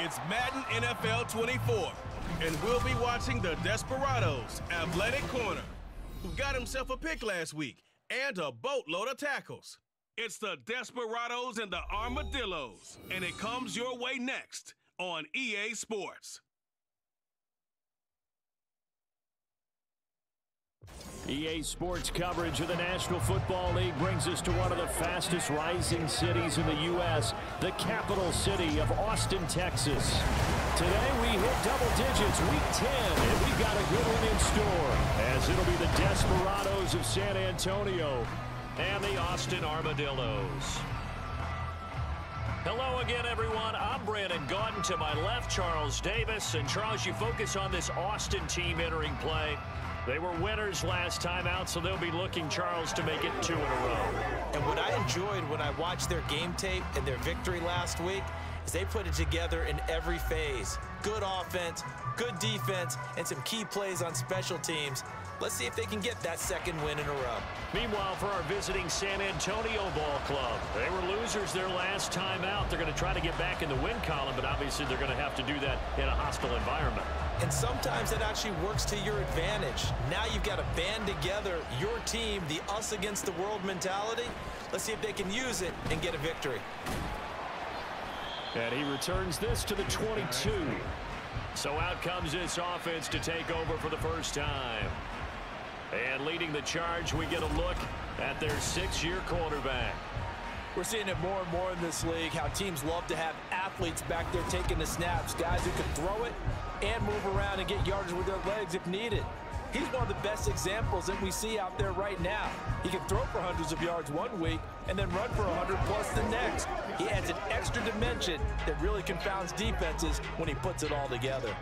It's Madden NFL 24, and we'll be watching the Desperados athletic corner, who got himself a pick last week and a boatload of tackles. It's the Desperados and the Armadillos, and it comes your way next on EA Sports. EA Sports coverage of the National Football League brings us to one of the fastest rising cities in the U.S., the capital city of Austin, Texas. Today we hit double digits, week 10, and we've got a good one in store, as it'll be the Desperados of San Antonio and the Austin Armadillos. Hello again, everyone. I'm Brandon Gaudin. To my left, Charles Davis. And Charles, you focus on this Austin team entering play. They were winners last time out, so they'll be looking, Charles, to make it 2 in a row. And what I enjoyed when I watched their game tape and their victory last week is they put it together in every phase. Good offense, good defense, and some key plays on special teams. Let's see if they can get that second win in a row. Meanwhile, for our visiting San Antonio ball club, they were losers their last time out. They're going to try to get back in the win column, but obviously they're going to have to do that in a hostile environment. And sometimes it actually works to your advantage. Now you've got to band together your team, the us against the world mentality. Let's see if they can use it and get a victory. And he returns this to the 22. So out comes this offense to take over for the first time. And leading the charge, we get a look at their 6-year quarterback. We're seeing it more and more in this league, how teams love to have athletes back there taking the snaps, guys who can throw it and move around and get yardage with their legs if needed. He's one of the best examples that we see out there right now. He can throw for hundreds of yards one week and then run for 100 plus the next. He adds an extra dimension that really confounds defenses when he puts it all together.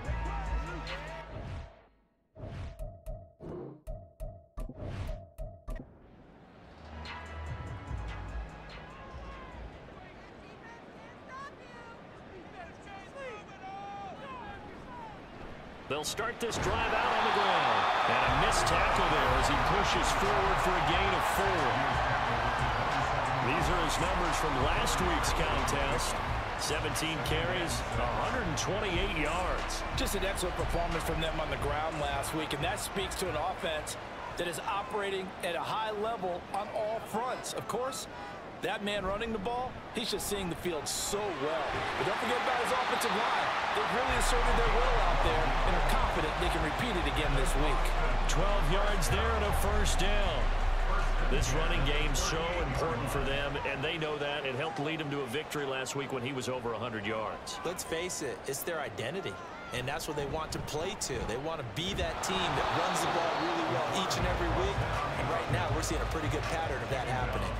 They'll start this drive out on the ground. And a missed tackle there as he pushes forward for a gain of 4. These are his numbers from last week's contest. 17 carries, 128 yards. Just an excellent performance from them on the ground last week, and that speaks to an offense that is operating at a high level on all fronts. Of course, that man running the ball, he's just seeing the field so well. But don't forget about his offensive line. They've really asserted their will out there and are confident they can repeat it again this week. 12 yards there and a first down. This running game so important for them, and they know that. It helped lead them to a victory last week when he was over 100 yards. Let's face it, it's their identity, and that's what they want to play to. They want to be that team that runs the ball really well each and every week, and right now we're seeing a pretty good pattern of that happening.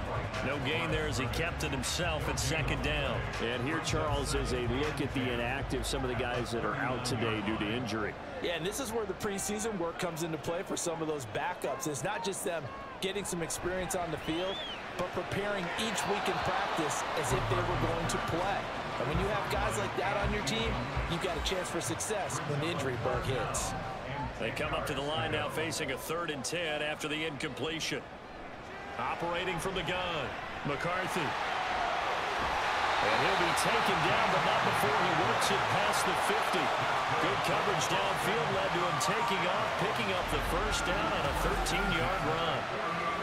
No gain there as he kept it himself at second down. And here, Charles, is a look at the inactive, some of the guys that are out today due to injury. Yeah, and this is where the preseason work comes into play for some of those backups. It's not just them getting some experience on the field, but preparing each week in practice as if they were going to play. And when you have guys like that on your team, you've got a chance for success when the injury bug hits. They come up to the line now facing a 3rd and 10 after the incompletion. Operating from the gun, McCarthy. And he'll be taken down, but not before he works it past the 50. Good coverage downfield led to him taking off, picking up the first down on a 13-yard run.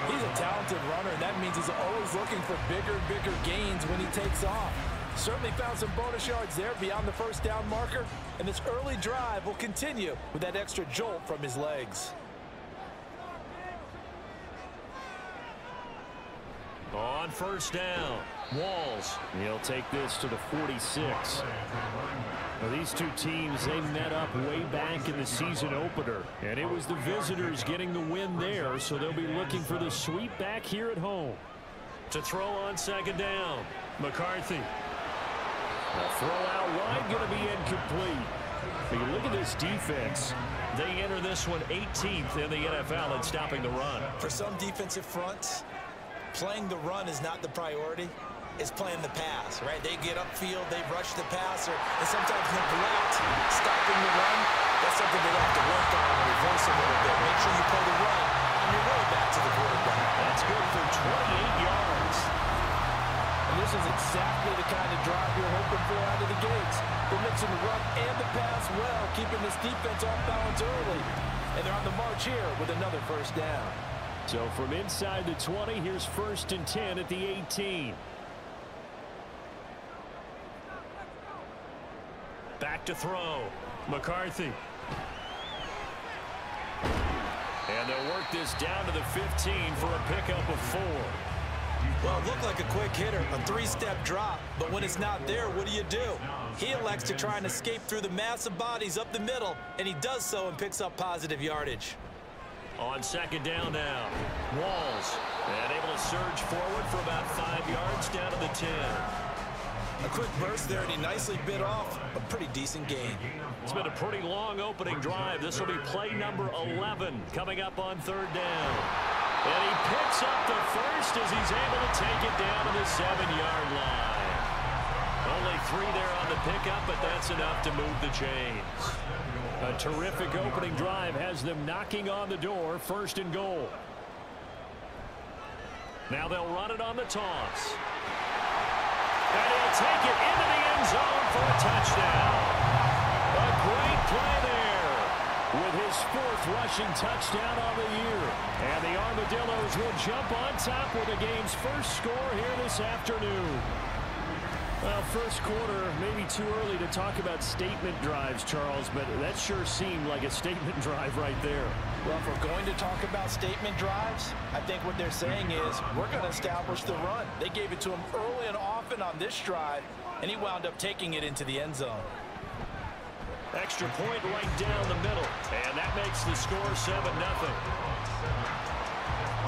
He's a talented runner, and that means he's always looking for bigger and bigger gains when he takes off. Certainly found some bonus yards there beyond the first down marker, and this early drive will continue with that extra jolt from his legs. On first down, Walls. He'll take this to the 46. Now, these two teams, they met up way back in the season opener, and it was the visitors getting the win there, so they'll be looking for the sweep back here at home. To throw on second down, McCarthy. A throw out wide, going to be incomplete. But you look at this defense. They enter this one 18th in the NFL in stopping the run. For some defensive fronts, playing the run is not the priority. It's playing the pass, right? They get upfield, they rush the passer, and sometimes neglect stopping the run. That's something they have to work on and reverse a little bit. Make sure you play the run on your way back to the quarterback. That's good for 28 yards. And This is exactly the kind of drive you're hoping for out of the gates. They're mixing the run and the pass well, keeping this defense off balance early. And they're on the march here with another first down. So from inside the 20, here's 1st and 10 at the 18. Back to throw. McCarthy. And they'll work this down to the 15 for a pickup of 4. Well, it looked like a quick hitter, a 3-step drop, but when it's not there, what do? He elects to try and escape through the massive bodies up the middle, and he does so and picks up positive yardage. On 2nd down now, Walls, and able to surge forward for about 5 yards down to the 10. A quick burst there, and he nicely bit off a pretty decent gain. It's been a pretty long opening drive. This will be play number 11 coming up on 3rd down. And he picks up the first as he's able to take it down to the 7-yard line. Only 3 there on the pickup, but that's enough to move the chains. A terrific opening drive has them knocking on the door. 1st and goal. Now they'll run it on the toss. And he'll take it into the end zone for a touchdown. A great play there with his 4th rushing touchdown on the year. And the Armadillos will jump on top with the game's first score here this afternoon. Well, first quarter, maybe too early to talk about statement drives, Charles, but that sure seemed like a statement drive right there. Well, if we're going to talk about statement drives, I think what they're saying is we're going to establish the run. They gave it to him early and often on this drive, and he wound up taking it into the end zone. Extra point right down the middle, and that makes the score 7-0.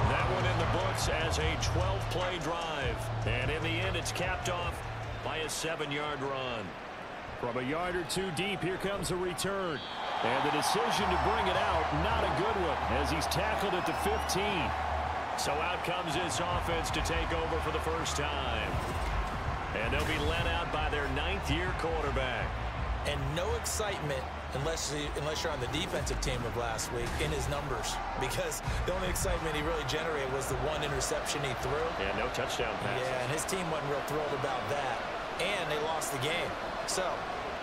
That one in the books as a 12-play drive, and in the end it's capped off by a 7-yard run. From a yard or 2 deep, here comes a return. And the decision to bring it out, not a good one, as he's tackled at the 15. So out comes this offense to take over for the first time. And they'll be led out by their 9th-year quarterback. And no excitement unless you're on the defensive team of last week in his numbers, because the only excitement he really generated was the 1 interception he threw. Yeah, no touchdown pass. Yeah, and his team wasn't real thrilled about that. And they lost the game. So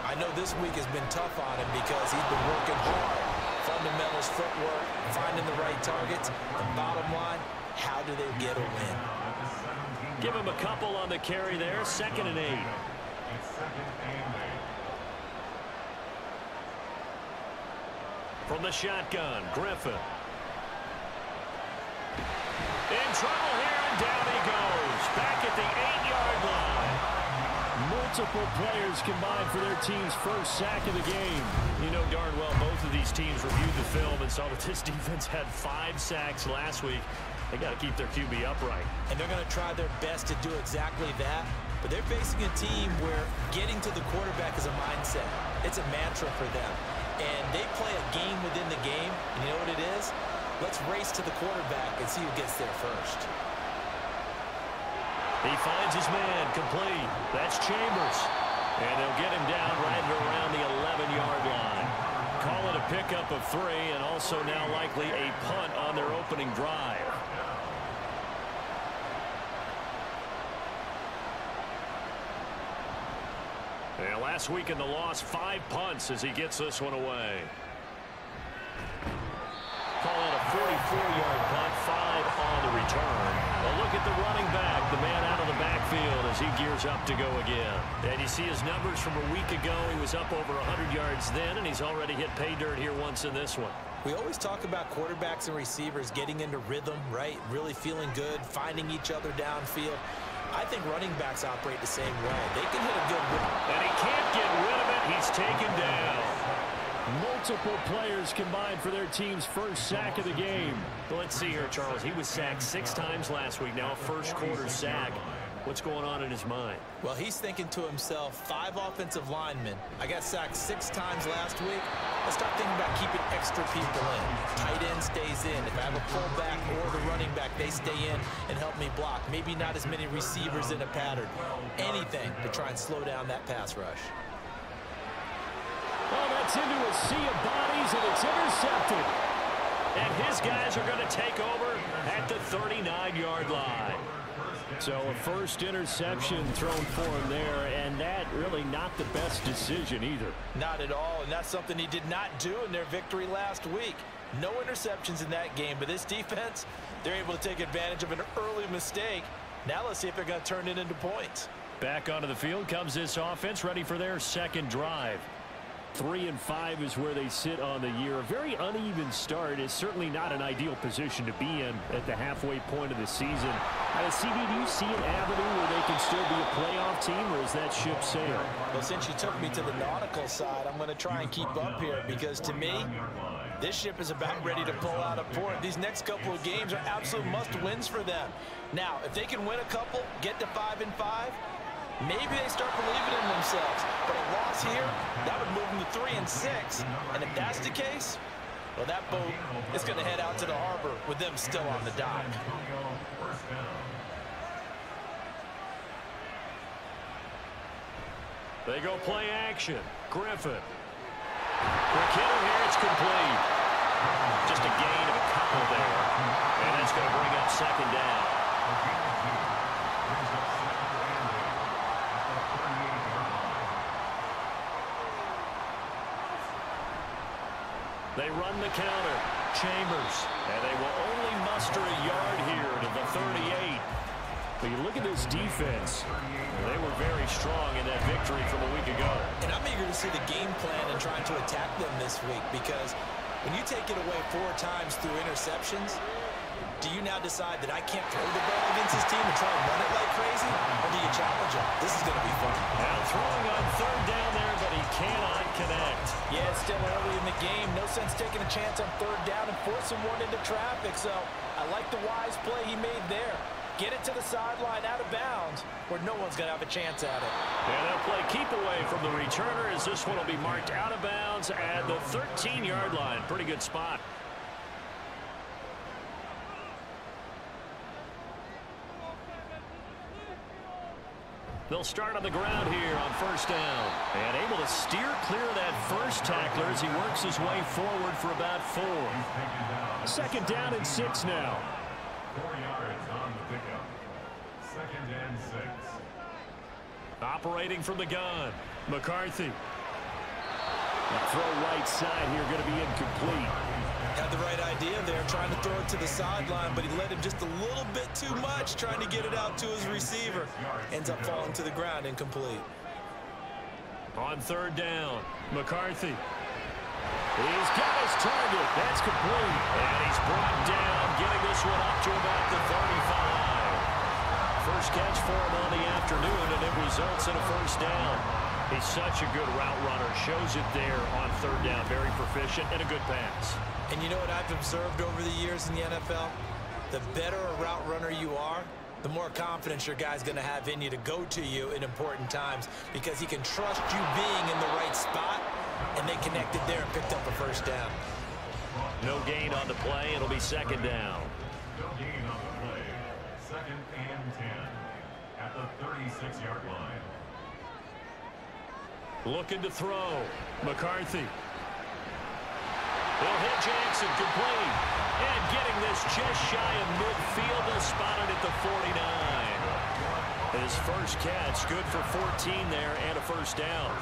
I know this week has been tough on him because he's been working hard. Fundamentals, footwork, finding the right targets. And bottom line, how do they get a win? Give him a couple on the carry there. 2nd and 8. From the shotgun, Griffin. In trouble here, and down he goes. Back at the 8-yard line. Multiple players combined for their team's first sack of the game. You know darn well both of these teams reviewed the film and saw that this defense had 5 sacks last week. They got to keep their QB upright. And they're going to try their best to do exactly that. But they're facing a team where getting to the quarterback is a mindset. It's a mantra for them. And they play a game within the game. And you know what it is? Let's race to the quarterback and see who gets there first. He finds his man complete. That's Chambers. And they'll get him down right around the 11-yard line. Call it a pickup of 3, and also now likely a punt on their opening drive. And last week in the loss, 5 punts as he gets this one away. Call it a 44-yard punt, 5 on the return. Well, look at the running back, the man out of the backfield as he gears up to go again. And you see his numbers from a week ago. He was up over 100 yards then, and he's already hit pay dirt here once in this one. We always talk about quarterbacks and receivers getting into rhythm, right? Really feeling good, finding each other downfield. I think running backs operate the same way. They can hit a good rhythm. And he can't get rid of it. He's taken down. Multiple players combined for their team's first sack of the game. Well, let's see here, Charles. He was sacked 6 times last week. Now a first-quarter sack. What's going on in his mind? Well, he's thinking to himself, 5 offensive linemen. I got sacked 6 times last week. Let's start thinking about keeping extra people in. Tight end stays in. If I have a fullback or the running back, they stay in and help me block. Maybe not as many receivers in a pattern. Anything to try and slow down that pass rush. Oh, that's into a sea of bodies, and it's intercepted. And his guys are going to take over at the 39-yard line. So a first interception thrown for him there, and that really not the best decision either. Not at all, and that's something he did not do in their victory last week. No interceptions in that game, but this defense, they're able to take advantage of an early mistake. Now let's see if they're going to turn it into points. Back onto the field comes this offense, ready for their second drive. 3-5 is where they sit on the year. A very uneven start is certainly not an ideal position to be in at the halfway point of the season. CD, do you see an avenue where they can still be a playoff team, or is that ship sailed? Well, since you took me to the nautical side, I'm going to try and keep up here, because to me, this ship is about ready to pull out of port. These next couple of games are absolute must-wins for them. Now, if they can win a couple, get to 5-5, maybe they start believing in themselves. But a loss here, that would move them to 3-6. And if that's the case, well, that boat is going to head out to the harbor with them still on the dock. They go play action. Griffin. Quick hitter here, it's complete. Just a gain of a couple there. And that's going to bring up second down. They run the counter. Chambers. And they will only muster a yard here to the 38. But you look at this defense, they were very strong in that victory from a week ago. And I'm eager to see the game plan and trying to attack them this week, because when you take it away 4 times through interceptions, do you now decide that I can't throw the ball against this team and try and run it like crazy? Or do you challenge them? This is going to be fun. Now throwing on third down there, but he cannot connect. Yeah, it's still early in the game. No sense taking a chance on third down and forcing one into traffic. So I like the wise play he made there. Get it to the sideline out of bounds where no one's going to have a chance at it. And they'll play keep away from the returner, as this one will be marked out of bounds at the 13-yard line. Pretty good spot. They'll start on the ground here on first down. And able to steer clear of that first tackler as he works his way forward for about 4. Second down and 6 now. 4 yards on the pickup. 2nd and 6. Operating from the gun, McCarthy. The throw right side here going to be incomplete. Had the right idea there, trying to throw it to the sideline, but he led him just a little bit too much, trying to get it out to his receiver. Ends up falling to the ground, incomplete. On third down, McCarthy. He's got his target. That's complete. And he's brought down, getting this one up to about the 35. First catch for him on the afternoon, and it results in a first down. He's such a good route runner. Shows it there on third down. Very proficient and a good pass. And you know what I've observed over the years in the NFL? The better a route runner you are, the more confidence your guy's going to have in you to go to you in important times, because he can trust you being in the right spot, and they connected there and picked up a first down. No gain on the play. It'll be second down. No gain on the play. 2nd and 10 at the 36-yard line. Looking to throw. McCarthy. He'll hit Jackson, complete. And getting this just shy of midfield, they'll spot it at the 49. His first catch, good for 14 there and a first down.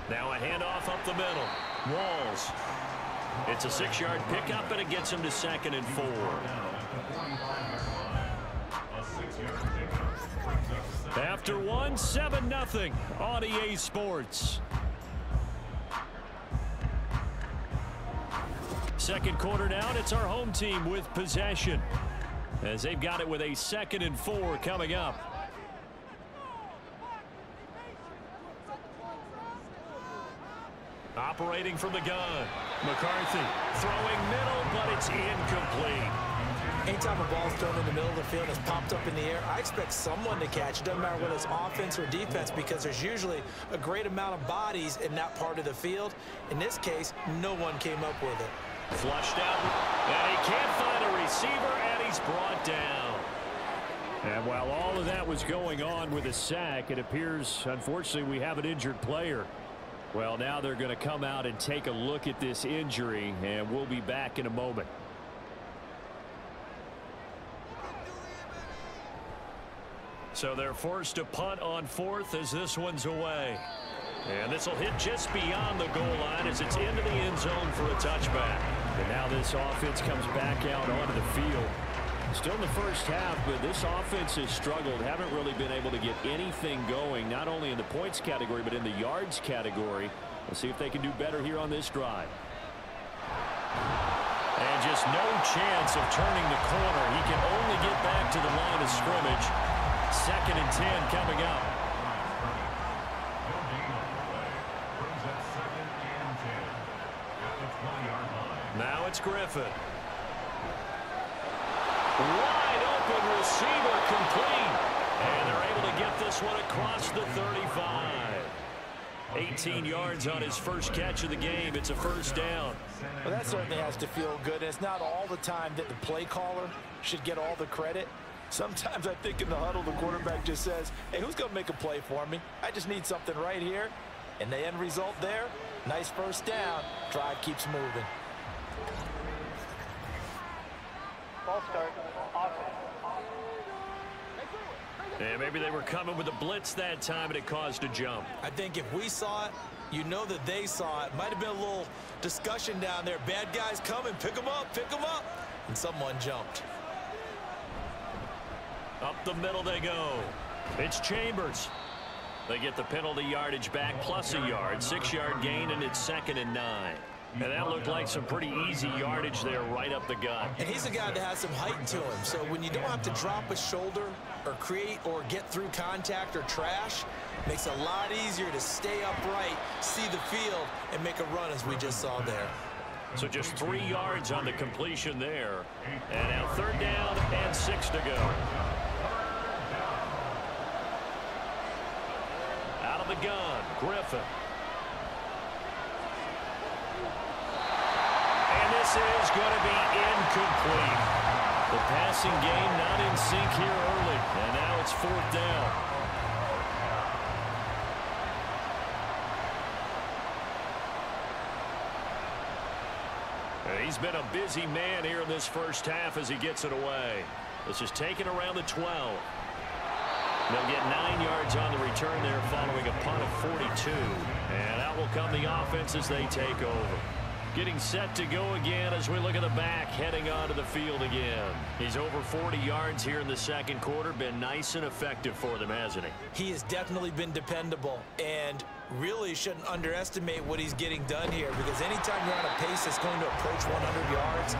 Now a handoff up the middle. Walls. It's a 6-yard pickup, and it gets him to 2nd and 4. After one, 7-0 on EA Sports. Second quarter now, and it's our home team with possession, as they've got it with a 2nd and 4 coming up. Operating from the gun. McCarthy throwing middle, but it's incomplete. Anytime a ball's thrown in the middle of the field and it's popped up in the air, I expect someone to catch it. Doesn't matter whether it's offense or defense, because there's usually a great amount of bodies in that part of the field. In this case, no one came up with it. Flushed out, and he can't find a receiver, and he's brought down. And while all of that was going on with a sack, it appears, unfortunately, we have an injured player. Well, now they're going to come out and take a look at this injury, and we'll be back in a moment. So they're forced to punt on fourth as this one's away. And this will hit just beyond the goal line as it's into the end zone for a touchback. And now this offense comes back out onto the field. Still in the first half, but this offense has struggled. Haven't really been able to get anything going, not only in the points category, but in the yards category. We'll see if they can do better here on this drive. And just no chance of turning the corner. He can only get back to the line of scrimmage. 2nd and 10 coming up. Now it's Griffin. Wide open receiver complete. And they're able to get this one across the 35. 18 yards on his first catch of the game. It's a first down. Well, that certainly has to feel good. It's not all the time that the play caller should get all the credit. Sometimes I think in the huddle, the quarterback just says, hey, who's going to make a play for me? I just need something right here. And the end result there, nice first down. Drive keeps moving. Ball start. Offense. And maybe they were coming with a blitz that time, and it caused a jump. I think if we saw it, you know that they saw it. Might have been a little discussion down there. Bad guys coming. Pick them up. Pick them up. And someone jumped. Up the middle they go. It's Chambers. They get the penalty yardage back plus a yard. 6-yard gain, and it's 2nd and 9. And that looked like some pretty easy yardage there right up the gut. And he's a guy that has some height to him. So when you don't have to drop a shoulder or create or get through contact or trash, makes it a lot easier to stay upright, see the field, and make a run as we just saw there. So just 3 yards on the completion there. And now 3rd down and 6 to go. Out of the gun, Griffin. And this is going to be incomplete. The passing game not in sync here early. And now it's 4th down. And he's been a busy man here in this first half as he gets it away. This is taken around the 12. They'll get 9 yards on the return there following a punt of 42. And out will come the offense as they take over. Getting set to go again as we look at the back, heading onto the field again. He's over 40 yards here in the second quarter. Been nice and effective for them, hasn't he? He has definitely been dependable, and really shouldn't underestimate what he's getting done here, because anytime you're on a pace that's going to approach 100 yards,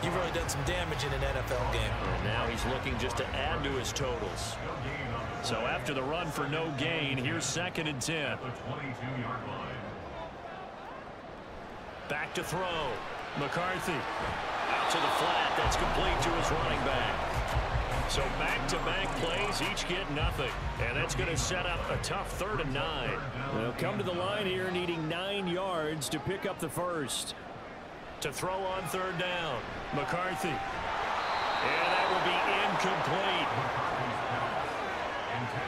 you've really done some damage in an NFL game. And now he's looking just to add to his totals. So after the run for no gain, here's 2nd and 10. Back to throw. McCarthy. Out to the flat. That's complete to his running back. So back-to-back plays, each get nothing. And that's going to set up a tough 3rd and 9. They'll come to the line here needing 9 yards to pick up the first. To throw on 3rd down. McCarthy. And that will be incomplete.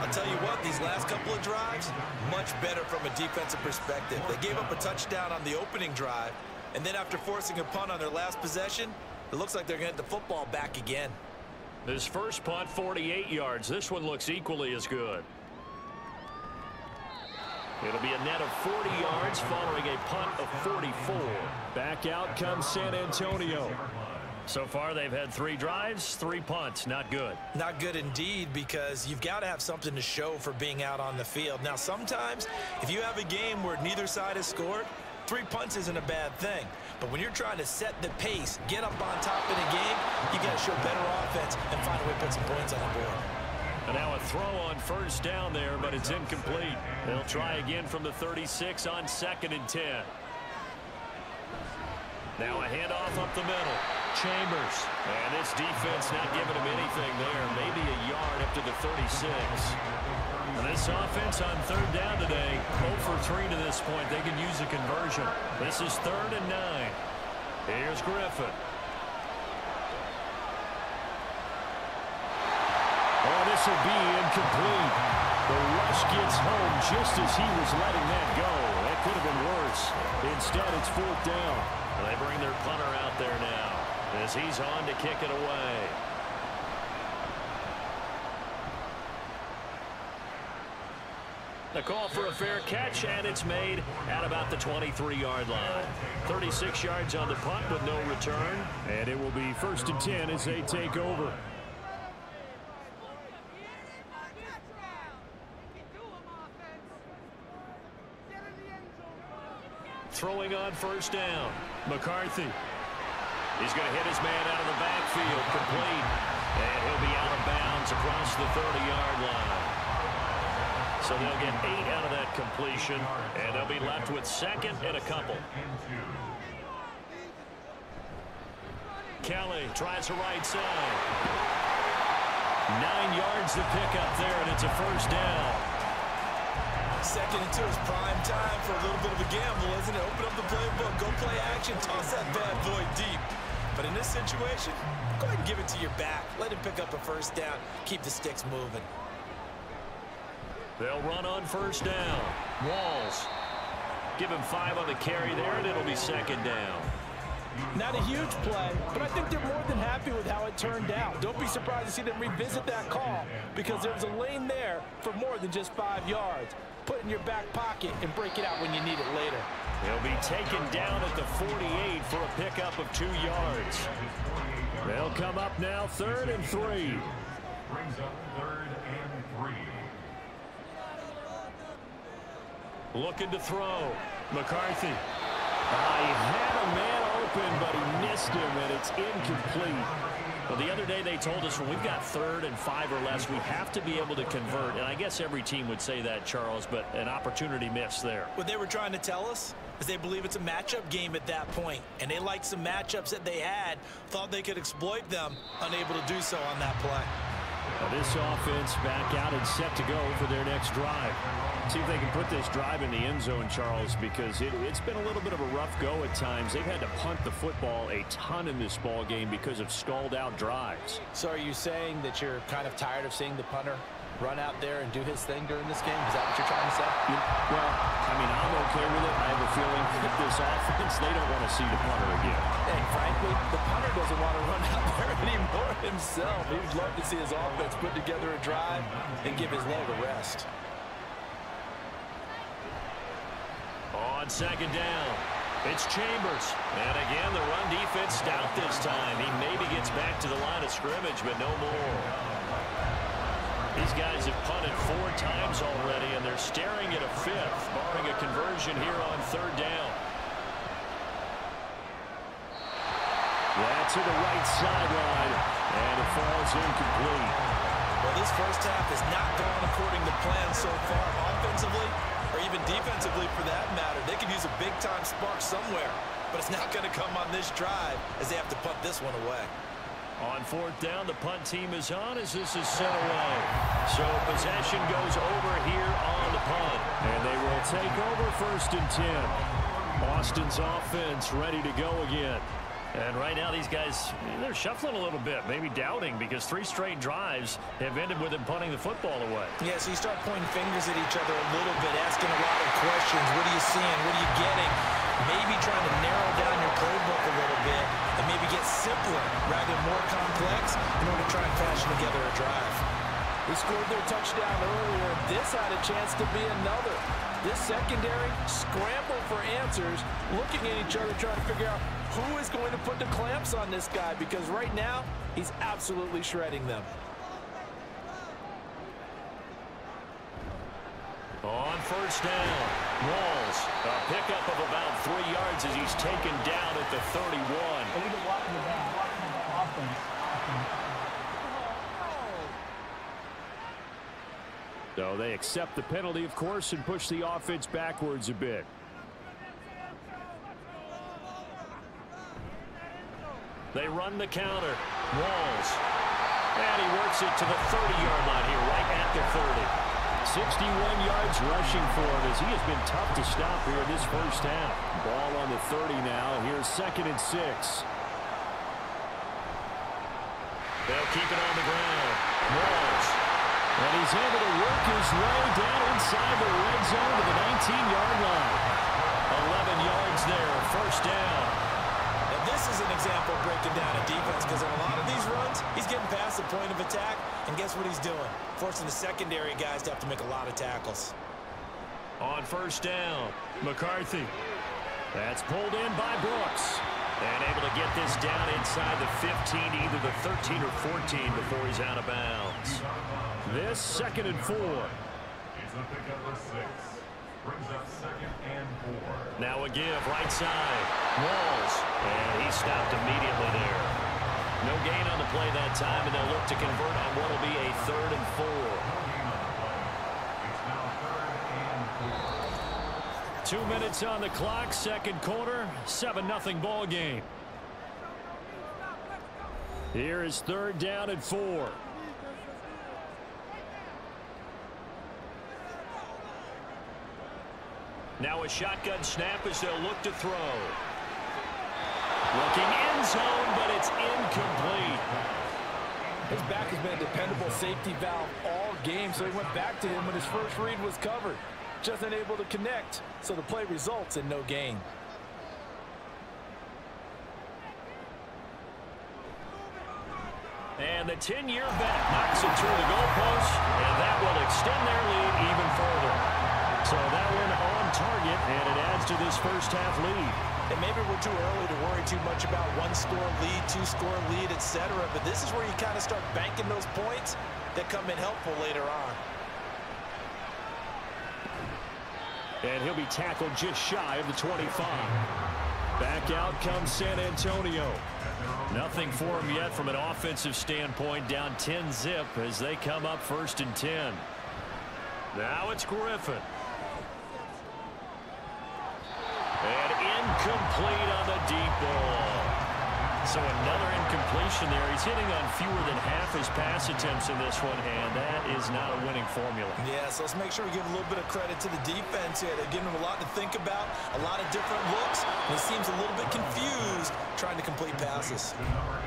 I'll tell you what, these last couple of drives, much better from a defensive perspective. They gave up a touchdown on the opening drive, and then after forcing a punt on their last possession, it looks like they're going to get the football back again. This first punt, 48 yards. This one looks equally as good. It'll be a net of 40 yards following a punt of 44. Back out comes San Antonio. So far, they've had 3 drives, 3 punts. Not good. Not good indeed, because you've got to have something to show for being out on the field. Now, sometimes, if you have a game where neither side has scored, 3 punts isn't a bad thing. But when you're trying to set the pace, get up on top in a game, you got to show better offense and find a way to put some points on the board. And now a throw on 1st down there, but it's incomplete. They'll try again from the 36 on 2nd and 10. Now a handoff up the middle. Chambers. And this defense not giving him anything there. Maybe a yard up to the 36. And this offense on 3rd down today, 0 for 3 to this point. They can use a conversion. This is 3rd and 9. Here's Griffin. Oh, this will be incomplete. The rush gets home just as he was letting that go. That could have been worse. Instead, it's 4th down. And they bring their punter out there now as he's on to kick it away. The call for a fair catch, and it's made at about the 23-yard line. 36 yards on the punt with no return. And it will be 1st and 10 as they take over. Throwing on 1st down. McCarthy. He's going to hit his man out of the backfield, complete. And he'll be out of bounds across the 30-yard line. So they'll get 8 out of that completion, and they'll be left with 2nd and a couple. Kelly tries the right side. 9 yards to pick up there, and it's a 1st down. 2nd and 2 is prime time for a little bit of a gamble, isn't it? Open up the playbook, go play action, toss that bad boy deep. But in this situation, go ahead and give it to your back. Let him pick up a 1st down, keep the sticks moving. They'll run on 1st down. Walls. Give him 5 on the carry there, and it'll be 2nd down. Not a huge play, but I think they're more than happy with how it turned out. Don't be surprised to see them revisit that call because there's a lane there for more than just 5 yards. Put it in your back pocket and break it out when you need it later. He'll be taken down at the 48 for a pickup of 2 yards. They'll come up now 3rd and 3. Brings up 3rd and 3. Looking to throw. McCarthy. He had a man open, but he missed him, and it's incomplete. Well, the other day they told us when we've got 3rd and 5 or less, we have to be able to convert. And I guess every team would say that, Charles, but an opportunity missed there. What they were trying to tell us is they believe it's a matchup game at that point. And they liked some matchups that they had, thought they could exploit them, unable to do so on that play. Now this offense back out and set to go for their next drive. See if they can put this drive in the end zone, Charles, because it's been a little bit of a rough go at times. They've had to punt the football a ton in this ball game because of stalled-out drives. So are you saying that you're kind of tired of seeing the punter run out there and do his thing during this game? Is that what you're trying to say? Well, I mean, I'm okay with it. I have a feeling that this offense, they don't want to see the punter again. And frankly, the punter doesn't want to run out there anymore himself. He'd love to see his offense put together a drive and give his leg a rest. On 2nd down, it's Chambers. And again, the run defense stout this time. He maybe gets back to the line of scrimmage, but no more. These guys have punted 4 times already, and they're staring at a 5th, barring a conversion here on 3rd down. That's to the right sideline, and it falls incomplete. Well, this first half has not gone according to plan so far offensively, or even defensively for that matter. They could use a big-time spark somewhere, but it's not going to come on this drive as they have to punt this one away. On 4th down, the punt team is on as this is sent away. So possession goes over here on the punt. And they will take over 1st and 10. Boston's offense ready to go again. And right now these guys, they're shuffling a little bit, maybe doubting, because 3 straight drives have ended with them punting the football away. Yeah, so you start pointing fingers at each other a little bit, asking a lot of questions. What are you seeing? What are you getting? Maybe trying to narrow down your playbook a little bit and maybe get simpler rather than more complex in order to try and fashion together a drive. They scored their touchdown earlier. This had a chance to be another. This secondary scrambled for answers, looking at each other, trying to figure out who is going to put the clamps on this guy, because right now he's absolutely shredding them. On 1st down, Walls, a pickup of about 3 yards as he's taken down at the 31. So they accept the penalty, of course, and push the offense backwards a bit. They run the counter. Walls. And he works it to the 30-yard line here, right at the 30. 61 yards rushing for him as he has been tough to stop here in this first half. Ball on the 30 now. Here's 2nd and 6. They'll keep it on the ground. Walls. And he's able to work his way down inside the red zone to the 19-yard line. yards there, first down. Now this is an example of breaking down a defense, because in a lot of these runs, he's getting past the point of attack, and guess what he's doing? Forcing the secondary guys to have to make a lot of tackles. On first down, McCarthy. That's pulled in by Brooks. And able to get this down inside the 15, either the 13 or 14 before he's out of bounds. This 2nd and 4. It's a pickup of 6. Brings up 2nd and 4. Now a give, right side. Walls. And he stopped immediately there. No gain on the play that time, and they'll look to convert on what will be a 3rd and 4. It's now 3rd and 4. 2 minutes on the clock, second quarter, 7-0 ball game. Here is 3rd down and 4. Now a shotgun snap as they'll look to throw. Looking end zone, but it's incomplete. His back has been a dependable safety valve all game, so he went back to him when his first read was covered. Just unable to connect, so the play results in no gain. And the 10-year vet knocks it through the goalpost, and that will extend their lead even further. So that one on target, and it adds to this first half lead. And maybe we're too early to worry too much about 1-score lead, 2-score lead, etc. But this is where you kind of start banking those points that come in helpful later on. And he'll be tackled just shy of the 25. Back out comes San Antonio. Nothing for him yet from an offensive standpoint, down 10-zip as they come up 1st and 10. Now it's Griffin. And incomplete on the deep ball. So another incompletion there. He's hitting on fewer than half his pass attempts in this one, and that is not a winning formula. Yeah, so let's make sure we give a little bit of credit to the defense here. They're giving him a lot to think about, a lot of different looks, and he seems a little bit confused trying to complete passes.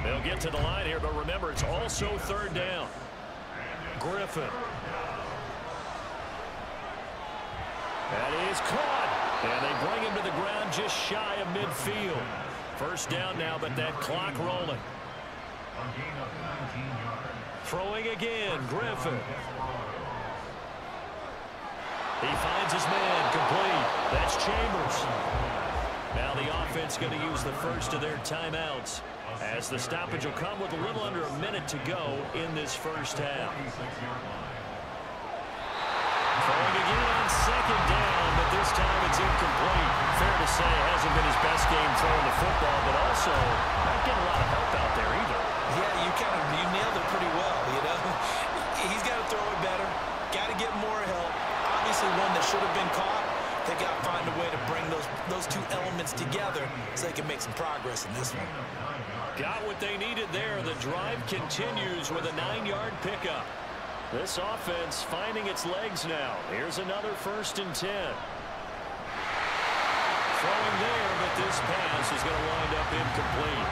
They'll get to the line here, but remember, it's also 3rd down. Griffin. That is caught, and they bring him to the ground just shy of midfield. First down now, but that clock rolling. A gain of 19 yards. Throwing again, Griffin. He finds his man, complete. That's Chambers. Now the offense going to use the first of their timeouts, as the stoppage will come with a little under a minute to go in this first half. Throwing again on 2nd down, but this time it's incomplete. Fair to say, it hasn't been his best game throwing the football, but also not getting a lot of help out there either. Yeah, you nailed it pretty well, you know. He's got to throw it better, got to get more help. Obviously one that should have been caught. They got to find a way to bring those two elements together so they can make some progress in this one. Got what they needed there. The drive continues with a 9-yard pickup. This offense finding its legs now. Here's another 1st and 10. Throwing there, but this pass is going to wind up incomplete.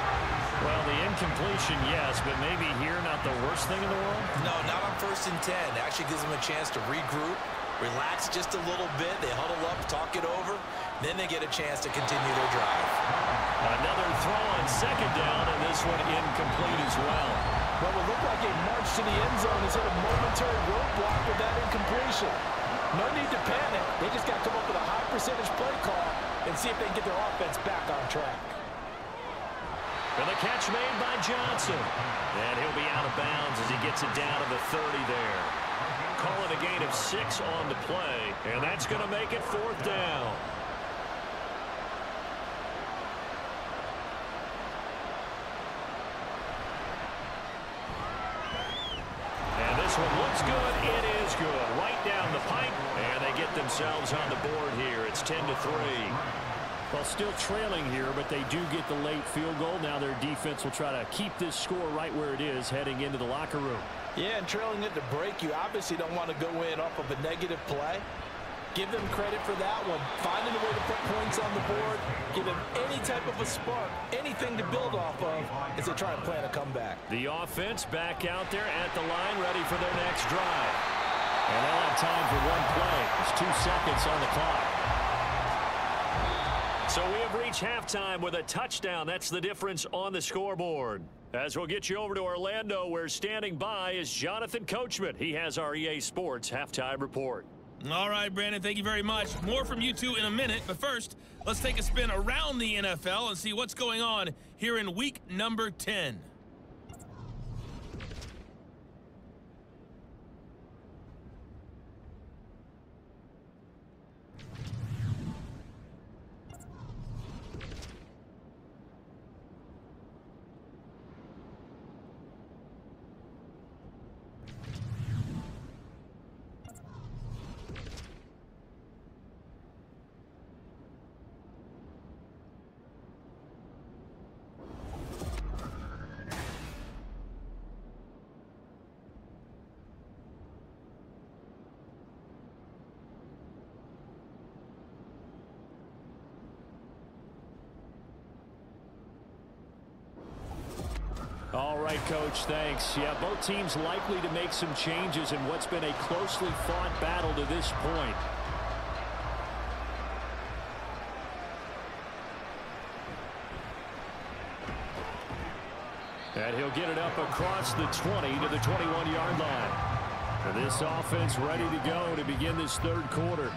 Well, the incompletion, yes, but maybe here not the worst thing in the world? No, not on 1st and 10. It actually gives them a chance to regroup, relax just a little bit. They huddle up, talk it over. Then they get a chance to continue their drive. Another throw on 2nd down, and this one incomplete as well. Well, it looked like a march to the end zone has hit a momentary roadblock with that incompletion. No need to panic. They just got to come up with a high percentage play call and see if they can get their offense back on track. And the catch made by Johnson. And he'll be out of bounds as he gets it down to the 30 there. Calling a gain of 6 on the play, and that's going to make it 4th down. This one looks good. It is good. Right down the pipe, and they get themselves on the board here. It's 10-3. Well, still trailing here, but they do get the late field goal. Now their defense will try to keep this score right where it is heading into the locker room. Yeah, and trailing at the break, you obviously don't want to go in off of a negative play. Give them credit for that one. Finding a way to put points on the board. Give them any type of a spark, anything to build off of as they try to plan a comeback. The offense back out there at the line, ready for their next drive. And they'll have time for one play. There's 2 seconds on the clock. So we have reach halftime with a touchdown. That's the difference on the scoreboard. As we'll get you over to Orlando, where standing by is Jonathan Coachman. He has our EA Sports halftime report. All right, Brandon, thank you very much. More from you two in a minute, but first, let's take a spin around the NFL and see what's going on here in week number 10. All right, Coach, thanks. Yeah, both teams likely to make some changes in what's been a closely fought battle to this point. And he'll get it up across the 20 to the 21-yard line. And this offense ready to go to begin this third quarter.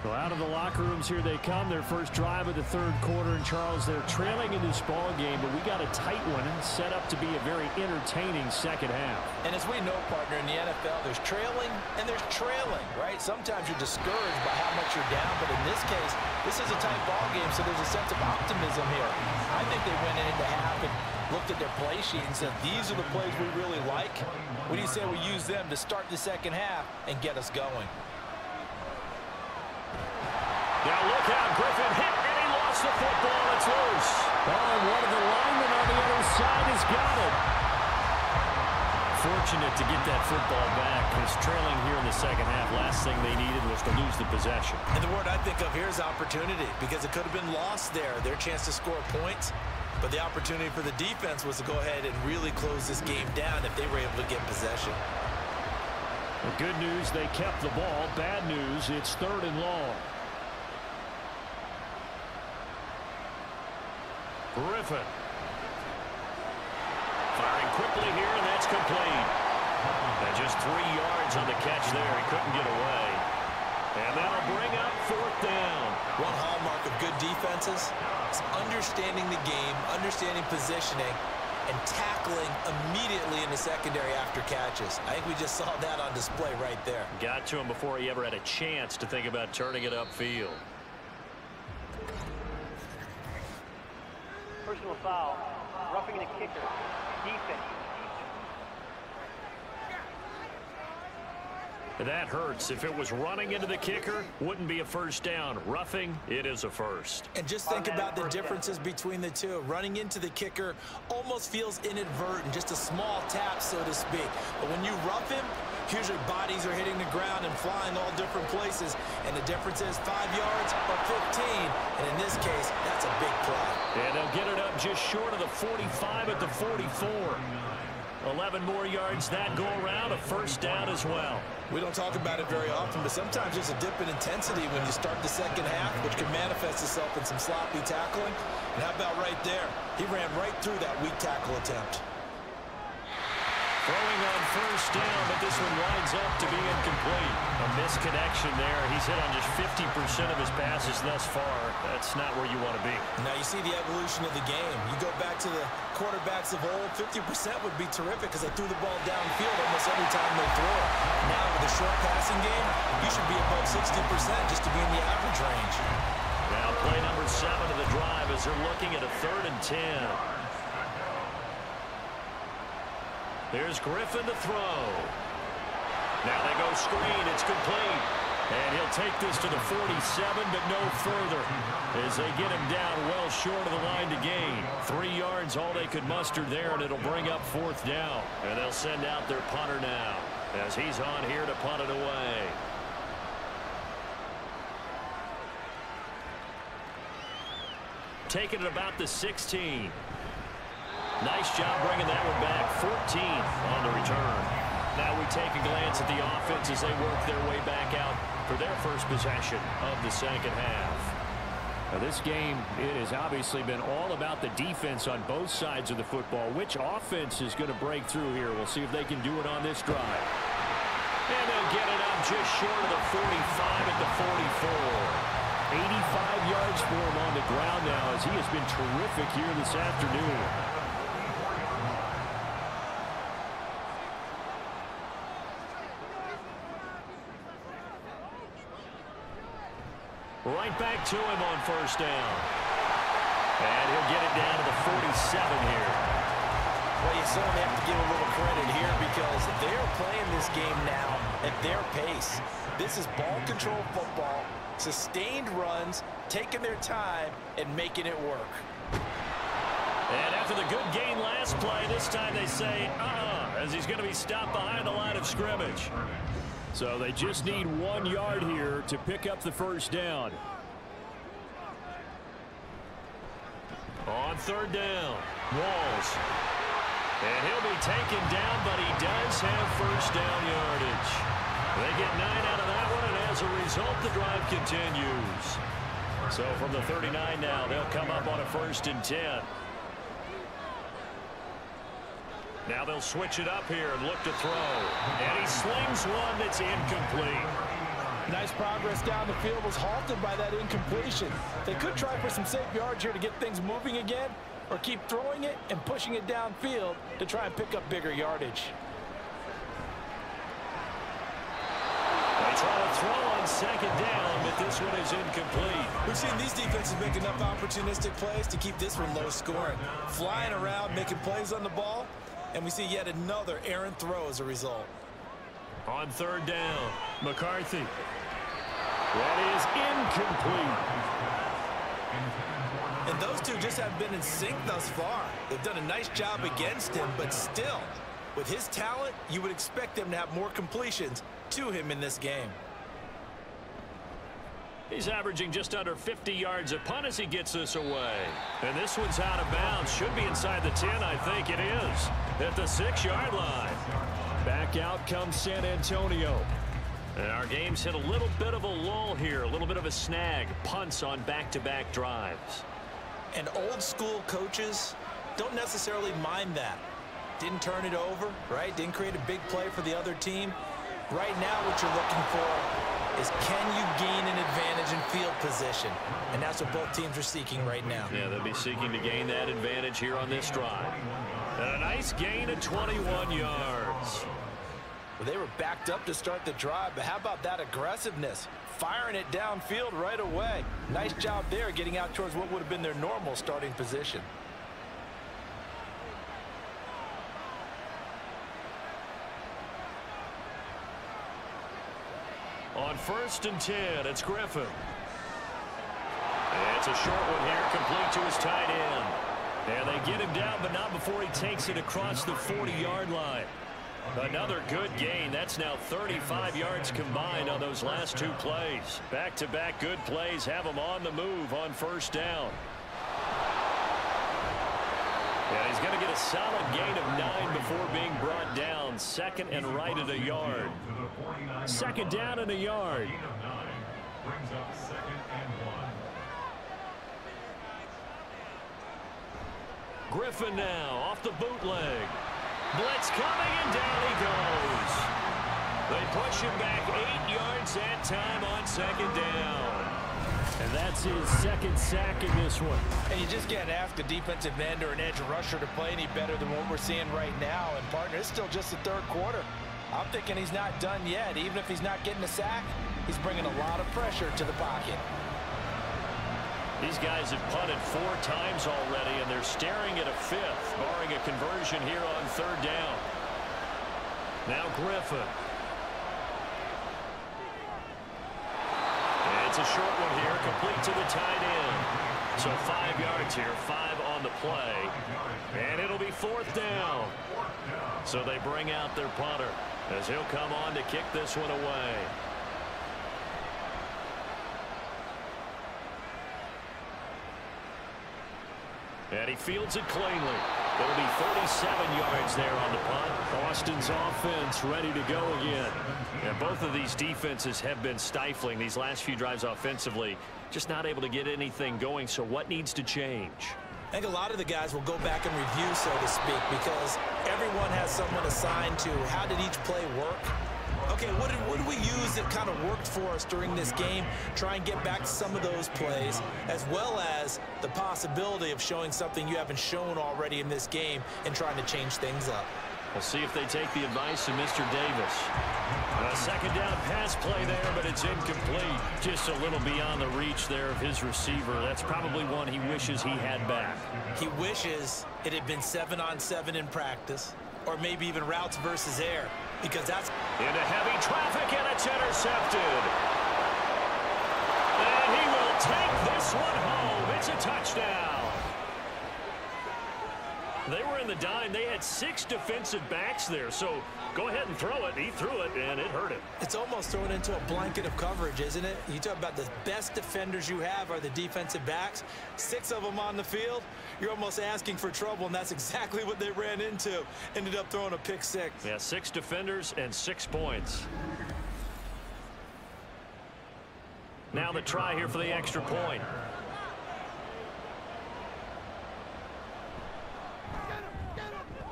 Well, out of the locker rooms here they come. Their first drive of the third quarter. And, Charles, they're trailing in this ball game, but we got a tight one set up to be a very entertaining second half. And as we know, partner, in the NFL, there's trailing and there's trailing, right? Sometimes you're discouraged by how much you're down, but in this case, this is a tight ball game, so there's a sense of optimism here. I think they went into half and looked at their play sheet and said, these are the plays we really like. What do you say we use them to start the second half and get us going? Now look out, Griffin hit, and he lost the football. It's loose. Oh, one of the linemen on the other side has got it. Fortunate to get that football back, because trailing here in the second half, last thing they needed was to lose the possession. And the word I think of here is opportunity, because it could have been lost there, their chance to score points. But the opportunity for the defense was to go ahead and really close this game down if they were able to get possession. The good news, they kept the ball. Bad news, it's 3rd and long. Griffin. Firing quickly here, and that's complete. And just 3 yards on the catch there. He couldn't get away. And that'll bring up 4th down. One hallmark of good defenses is understanding the game, understanding positioning, and tackling immediately in the secondary after catches. I think we just saw that on display right there. Got to him before he ever had a chance to think about turning it upfield. Personal foul, roughing the kicker, defense. That hurts. If it was running into the kicker, wouldn't be a first down. Roughing, it is a first. And just think about the differences between the two. Running into the kicker almost feels inadvertent, just a small tap, so to speak. But when you rough him, usually bodies are hitting the ground and flying all different places. And the difference is 5 yards or 15. And in this case, that's a big play. And they'll get it up just short of the 45 at the 44. 11 more yards that go around, a first down as well. We don't talk about it very often, but sometimes there's a dip in intensity when you start the second half, which can manifest itself in some sloppy tackling. And how about right there? He ran right through that weak tackle attempt. Throwing on first down, but this one winds up to be incomplete. A misconnection there. He's hit on just 50% of his passes thus far. That's not where you want to be. Now you see the evolution of the game. You go back to the quarterbacks of old, 50% would be terrific because they threw the ball downfield almost every time they throw it. Now with a short passing game, you should be above 60% just to be in the average range. Now play number 7 of the drive as they're looking at a 3rd and 10. There's Griffin to throw. Now they go screen. It's complete. And he'll take this to the 47, but no further as they get him down well short of the line to gain. 3 yards, all they could muster there, and it'll bring up 4th down. And they'll send out their punter now as he's on here to punt it away. Taking it about the 16. Nice job bringing that one back. 14 on the return. Now we take a glance at the offense as they work their way back out for their first possession of the second half. Now, this game, it has obviously been all about the defense on both sides of the football. Which offense is going to break through here? We'll see if they can do it on this drive. And they'll get it up just short of the 45 at the 44. 85 yards for him on the ground now, as he has been terrific here this afternoon. Right back to him on first down. And he'll get it down to the 47 here. Well, you certainly have to give a little credit here because they're playing this game now at their pace. This is ball control football, sustained runs, taking their time, and making it work. And after the good gain last play, this time they say, as he's going to be stopped behind the line of scrimmage. So they just need 1 yard here to pick up the first down. On third down, Walls. And he'll be taken down, but he does have first down yardage. They get 9 out of that one, and as a result, the drive continues. So from the 39 now, they'll come up on a 1st and 10. Now they'll switch it up here and look to throw. And he slings one that's incomplete. Nice progress down the field, was halted by that incompletion. They could try for some safe yards here to get things moving again, or keep throwing it and pushing it downfield to try and pick up bigger yardage. They try to throw on 2nd down, but this one is incomplete. We've seen these defenses make enough opportunistic plays to keep this one low scoring. Flying around, making plays on the ball, and we see yet another errant throw as a result. On 3rd down, McCarthy. That is incomplete. And those two just haven't been in sync thus far. They've done a nice job against him, but still, with his talent, you would expect them to have more completions to him in this game. He's averaging just under 50 yards a punt as he gets this away. And this one's out of bounds. Should be inside the 10, I think it is. At the 6-yard line. Back out comes San Antonio. And our game's hit a little bit of a lull here. A little bit of a snag. Punts on back-to-back drives. And old school coaches don't necessarily mind that. Didn't turn it over, right? Didn't create a big play for the other team. Right now what you're looking for is, can you gain an advantage in field position? And that's what both teams are seeking right now. Yeah, they'll be seeking to gain that advantage here on this drive. And a nice gain of 21 yards. Well, they were backed up to start the drive, but how about that aggressiveness? Firing it downfield right away. Nice job there, getting out towards what would have been their normal starting position. On 1st and 10, it's Griffin. And it's a short one here, complete to his tight end. And they get him down, but not before he takes it across the 40-yard line. Another good gain. That's now 35 yards combined on those last 2 plays. Back-to-back good plays have him on the move on 1st down. And he's going to get a solid gain of 9 before being brought down. 2nd and right at a yard. 2nd down and a yard. Brings up 2nd and 1. Griffin now off the bootleg. Blitz coming, and down he goes. They push him back 8 yards that time on 2nd down. And that's his 2nd sack in this one. And you just can't ask a defensive end or an edge rusher to play any better than what we're seeing right now. And, partner, it's still just the 3rd quarter. I'm thinking he's not done yet. Even if he's not getting a sack, he's bringing a lot of pressure to the pocket. These guys have punted 4 times already, and they're staring at a 5th, barring a conversion here on 3rd down. Now Griffin. It's a short one here, complete to the tight end. So 5 yards here, 5 on the play. And it'll be 4th down. So they bring out their punter as he'll come on to kick this one away. And he fields it cleanly. It'll be 37 yards there on the punt. Austin's offense ready to go again. And both of these defenses have been stifling these last few drives offensively. Just not able to get anything going. So what needs to change? I think a lot of the guys will go back and review, so to speak, because everyone has someone assigned to how did each play work. Okay, what did we use that kind of worked for us during this game? Try and get back to some of those plays, as well as the possibility of showing something you haven't shown already in this game and trying to change things up. We'll see if they take the advice of Mr. Davis. A second down pass play there, but it's incomplete. Just a little beyond the reach there of his receiver. That's probably one he wishes he had back. He wishes it had been 7-on-7 in practice, or maybe even routes versus air, because that's... Into heavy traffic, and it's intercepted. And he will take this one home. It's a touchdown. They were in the dime. They had 6 defensive backs there, so go ahead and throw it. He threw it, and it hurt him. It's almost thrown into a blanket of coverage, isn't it? You talk about the best defenders you have are the defensive backs. 6 of them on the field. You're almost asking for trouble, and that's exactly what they ran into. Ended up throwing a pick 6. Yeah, 6 defenders and 6 points. Now the try here for the extra point.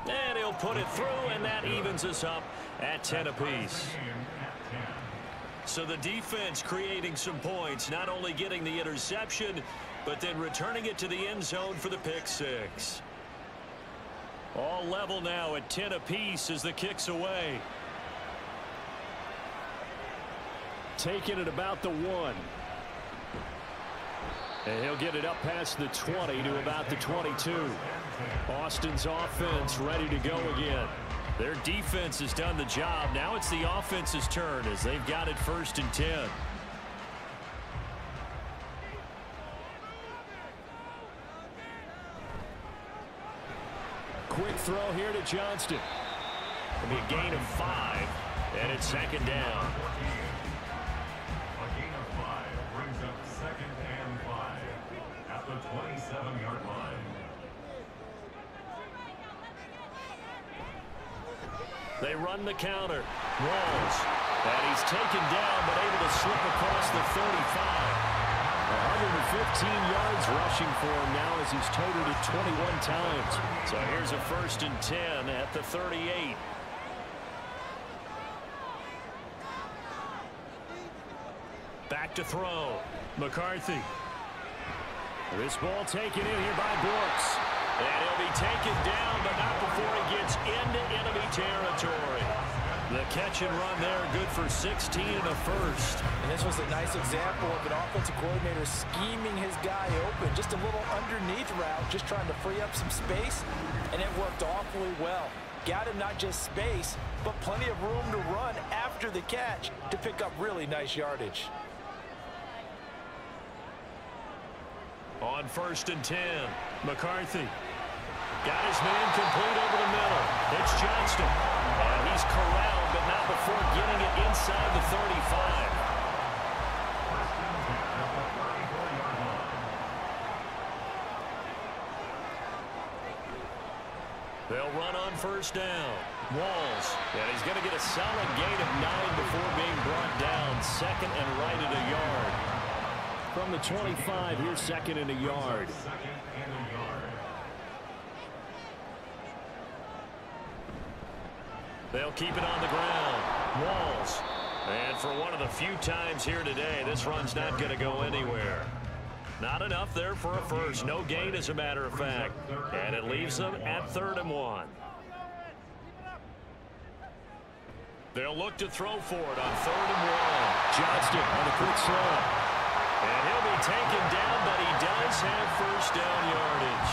And he'll put it through, and that evens us up at 10 apiece. So the defense creating some points, not only getting the interception, but then returning it to the end zone for the pick 6. All level now at 10 apiece as the kick's away. Taking it about the 1. And he'll get it up past the 20 to about the 22. Austin's offense ready to go again. Their defense has done the job. Now it's the offense's turn as they've got it 1st and 10. Quick throw here to Johnston. It'll be a gain of 5, and it's 2nd down. A gain of 5 brings up 2nd and 5 at the 27-yard line. They run the counter. Walls. And he's taken down, but able to slip across the 35. 115 yards rushing for him now as he's totaled it 21 times. So here's a 1st and 10 at the 38. Back to throw. McCarthy. This ball taken in here by Brooks. And he'll be taken down, but not before he gets into enemy territory. The catch and run there, good for 16 and a 1st. And this was a nice example of an offensive coordinator scheming his guy open. Just a little underneath route, just trying to free up some space, and it worked awfully well. Got him not just space, but plenty of room to run after the catch to pick up really nice yardage. On 1st and 10, McCarthy. Got his man complete over the middle. It's Johnston. And he's corralled, but not before getting it inside the 35. They'll run on 1st down. Walls. And he's going to get a solid gain of 9 before being brought down. 2nd and right at a yard. From the 25, here's 2nd and a yard. They'll keep it on the ground. Walls. And for one of the few times here today, this run's not going to go anywhere. Not enough there for a 1st. No gain, as a matter of fact. And it leaves them at 3rd and 1. They'll look to throw for it on 3rd and 1. Johnston on the quick slant. And he'll be taken down, but he does have 1st down yardage.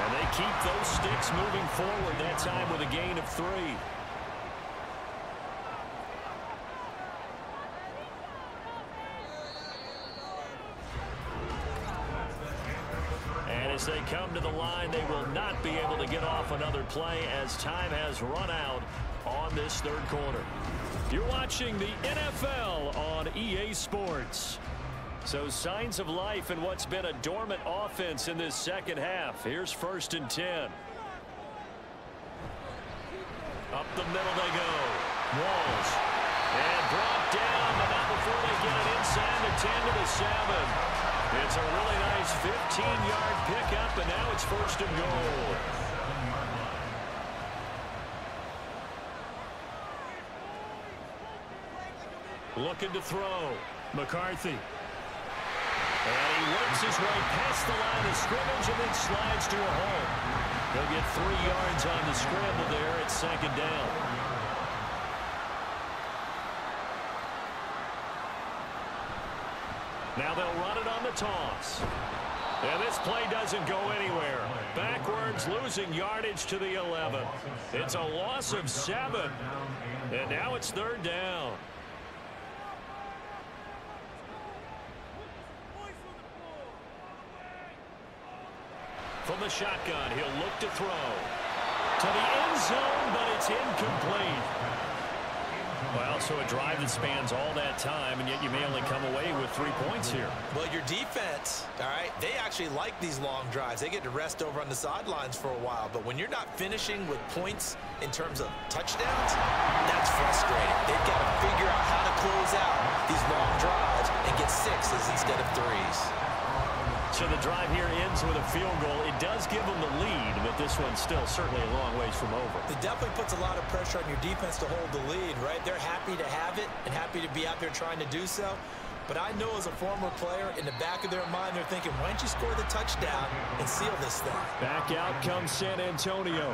And they keep those sticks moving forward, that time with a gain of 3. And as they come to the line, they will not be able to get off another play as time has run out on this 3rd quarter. You're watching the NFL on EA Sports. So signs of life in what's been a dormant offense in this 2nd half. Here's 1st and 10. the middle they go. Walls. And brought down, but not before they get it inside the 10 to the 7. It's a really nice 15-yard pickup, and now it's 1st and goal. Looking to throw. McCarthy. And he works his way past the line of scrimmage and then slides to a hole. He'll get 3 yards on the scramble there at 2nd down. Now they'll run it on the toss. And this play doesn't go anywhere. Backwards, losing yardage to the 11. It's a loss of 7. And now it's 3rd down. From the shotgun, he'll look to throw. To the end zone, but it's incomplete. Well, so a drive that spans all that time, and yet you may only come away with 3 points here. Well, your defense, all right, they actually like these long drives. They get to rest over on the sidelines for a while. But when you're not finishing with points in terms of touchdowns, that's frustrating. They've got to figure out how to close out these long drives and get 6s instead of 3s. So the drive here ends with a field goal. It does give them the lead, but this one's still certainly a long ways from over. It definitely puts a lot of pressure on your defense to hold the lead, right? They're happy to have it and happy to be out there trying to do so. But I know as a former player, in the back of their mind, they're thinking, why don't you score the touchdown and seal this thing? Back out comes San Antonio.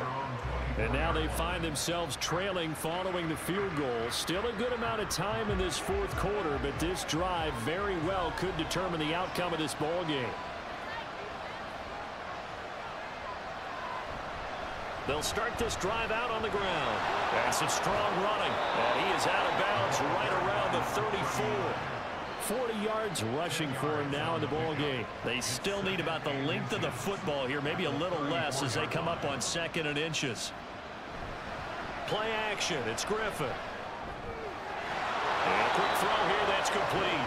And now they find themselves trailing following the field goal. Still a good amount of time in this 4th quarter, but this drive very well could determine the outcome of this ball game. They'll start this drive out on the ground. That's a strong running. And he is out of bounds right around the 34. 40 yards rushing for him now in the ball game. They still need about the length of the football here, maybe a little less as they come up on 2nd and inches. Play action. It's Griffin. And a quick throw here. That's complete.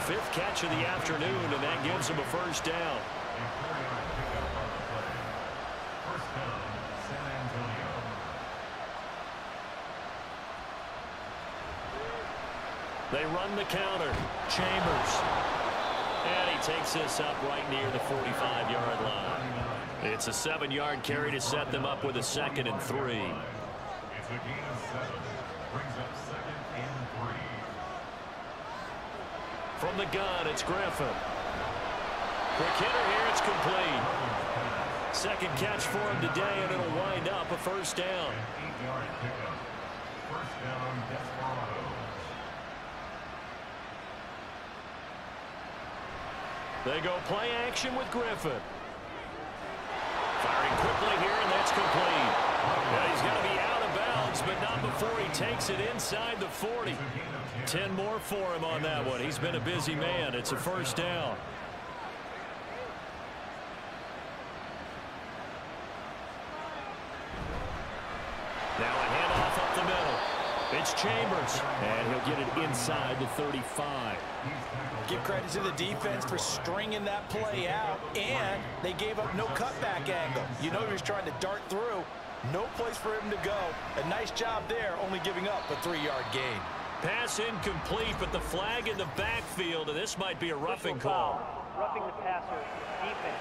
5th catch of the afternoon, and that gives him a 1st down. They run the counter. Chambers. And he takes this up right near the 45-yard line. It's a 7-yard carry to set them up with a 2nd and 3. It's a gain of 7. Brings up 2nd and 3. From the gun, it's Griffin. Quick hitter here. It's complete. 2nd catch for him today, and it'll wind up a 1st down. 8-yard pickup. 1st down, Desperados. They go play action with Griffin. Firing quickly here, and that's complete. Well, he's going to be out of bounds, but not before he takes it inside the 40. 10 more for him on that one. He's been a busy man. It's a 1st down. Now a handoff up the middle. It's Chambers, and he'll get it inside the 35. Give credit to the defense for stringing that play out, and they gave up no cutback angle. You know he was trying to dart through. No place for him to go. A nice job there, only giving up a 3-yard gain. Pass incomplete, but the flag in the backfield, and this might be a roughing call. Roughing the passer, defense.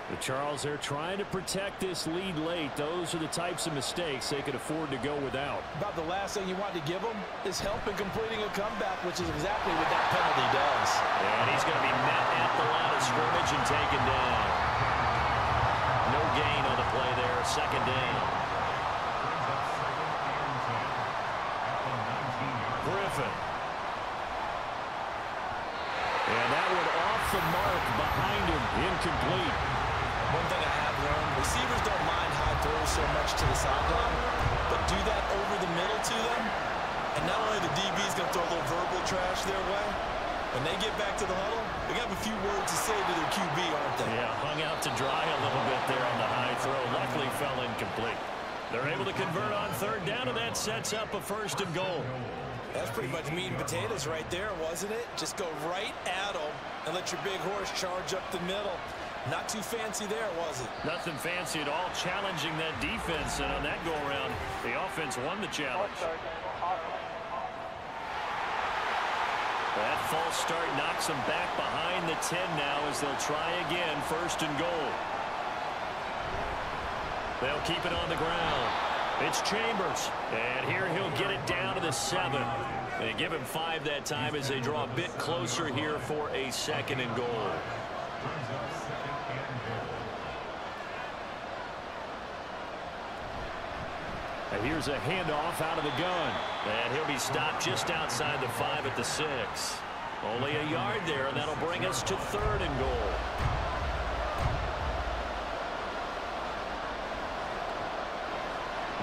The Charles, they're trying to protect this lead late. Those are the types of mistakes they could afford to go without. About the last thing you want to give them is help in completing a comeback, which is exactly what that penalty does. And he's going to be met at the line of scrimmage and taken down. No gain on the play there. 2nd down. Griffin. And that one off the mark behind him. Incomplete. One thing I have learned, receivers don't mind high throws so much to the sideline, but do that over the middle to them, and not only the DB's going to throw a little verbal trash their way, when they get back to the huddle, they got a few words to say to their QB, aren't they? Yeah, hung out to dry a little bit there on the high throw. Luckily fell incomplete. They're able to convert on 3rd down, and that sets up a 1st and goal. That's pretty much meat and potatoes right there, wasn't it? Just go right at them and let your big horse charge up the middle. Not too fancy there, was it? Nothing fancy at all, challenging that defense, and on that go-around, the offense won the challenge. That false start knocks them back behind the 10 now as they'll try again, 1st and goal. They'll keep it on the ground. It's Chambers, and here he'll get it down to the 7. They give him 5 that time as they draw a bit closer here for a 2nd and goal. And here's a handoff out of the gun. And he'll be stopped just outside the 5 at the 6. Only a yard there, and that'll bring us to 3rd and goal.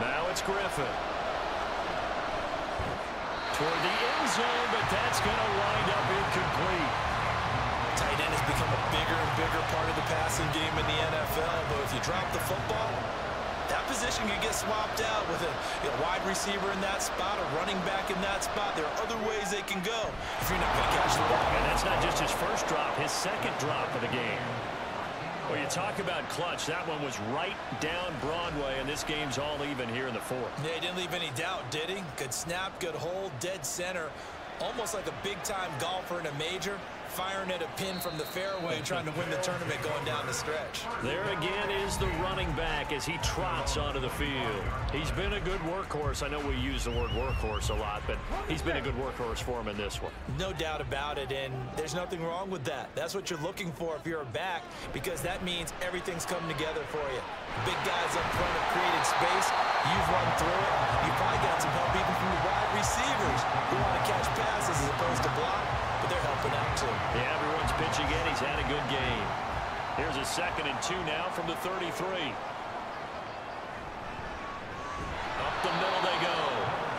Now it's Griffin. Toward the end zone, but that's going to wind up incomplete. Tight end has become a bigger and bigger part of the passing game in the NFL, but if you drop the football, that position can get swapped out with a wide receiver in that spot, a running back in that spot. There are other ways they can go if you're not going to catch the ball. And that's not just his first drop, his 2nd drop of the game. Well, you talk about clutch. That one was right down Broadway, and this game's all even here in the 4th. Yeah, he didn't leave any doubt, did he? Good snap, good hold, dead center. Almost like a big-time golfer in a major, firing at a pin from the fairway, trying to win the tournament going down the stretch. There again is the running back as he trots onto the field. He's been a good workhorse. I know we use the word workhorse a lot, but he's been a good workhorse for him in this one. No doubt about it, and there's nothing wrong with that. That's what you're looking for if you're a back, because that means everything's coming together for you. Big guys up front have created space. You've run through it. You've probably got some help even from the wide receivers who want to catch passes as opposed to block, but they're helping out too. Yeah, everyone's pitching in. He's had a good game. Here's a 2nd and 2 now from the 33. Up the middle they go.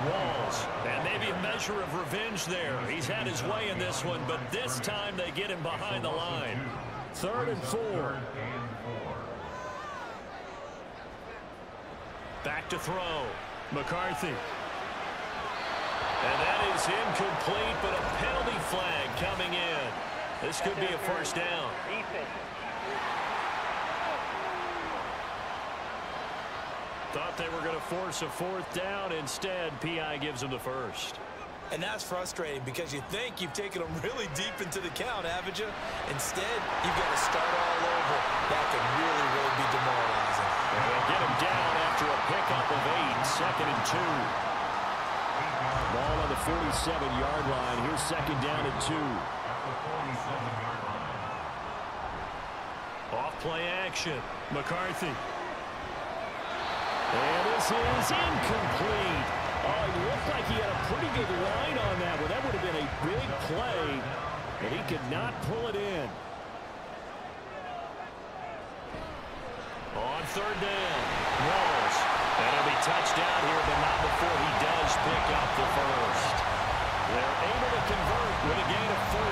Walls. And maybe a measure of revenge there. He's had his way in this one, but this time they get him behind the line. 3rd and 4. Back to throw. McCarthy. And that is incomplete, but a penalty flag coming in. This could be a 1st down. Thought they were going to force a 4th down. Instead, PI gives them the 1st. And that's frustrating because you think you've taken them really deep into the count, haven't you? Instead, you've got to start all over. That could really, really be demoralizing. And they'll get him down after a pickup of 8. 2nd and 2. Ball on the 47-yard line. Here's 2nd down and 2. Off play action. McCarthy. And this is incomplete. Oh, it looked like he had a pretty good line on that one. That would have been a big play, but he could not pull it in. On 3rd down, Walls. And it'll be touched down here, but not before he does pick up the 1st. They're able to convert with a gain of 4.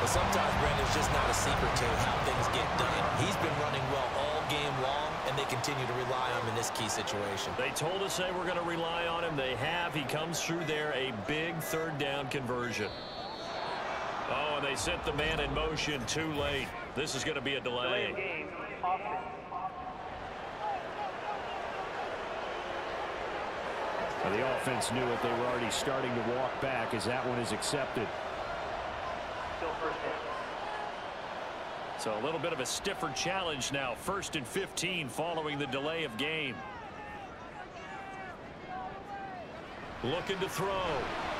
But sometimes, Brandon, it's just not a secret to how things get done. He's been running well all game long, and they continue to rely on him in this key situation. They told us they were going to rely on him. They have. He comes through there, a big 3rd down conversion. Oh, and they sent the man in motion too late. This is going to be a delay. Game. Well, the offense knew it. They were already starting to walk back as that one is accepted. Still 1st down. So a little bit of a stiffer challenge now. 1st and 15 following the delay of game. Looking to throw.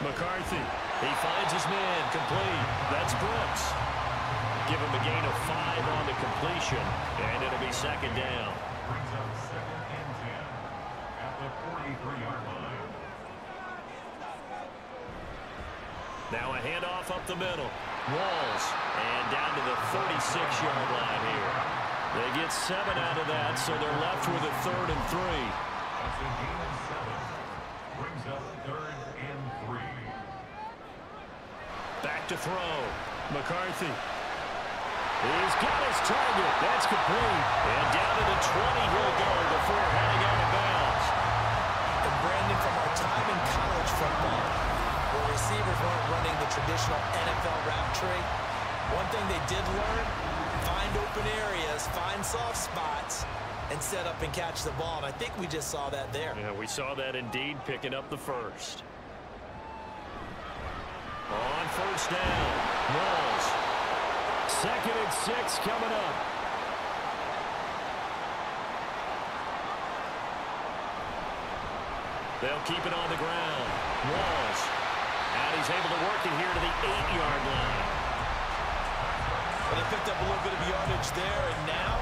McCarthy. He finds his man. Complete. That's Brooks. Give him a gain of 5 on the completion. And it'll be 2nd down. Brings up 2nd and 10 at the 43-yard line. Now a handoff up the middle. Walls. And down to the 36-yard line here. They get 7 out of that, so they're left with a 3rd and 3. That's a gain of 7. Brings up 3rd and 3. Back to throw. McCarthy. He's got his target. That's complete. And down to the 20 he'll go before heading out of bounds. And Brandon, from our time in college football, where receivers weren't running the traditional NFL route tree, one thing they did learn, find open areas, find soft spots, and set up and catch the ball. And I think we just saw that there. Yeah, we saw that indeed, picking up the first. On first down, Walls. 2nd and 6 coming up. They'll keep it on the ground. Walls. And he's able to work it here to the 8-yard line. Well, they picked up a little bit of yardage there, and now,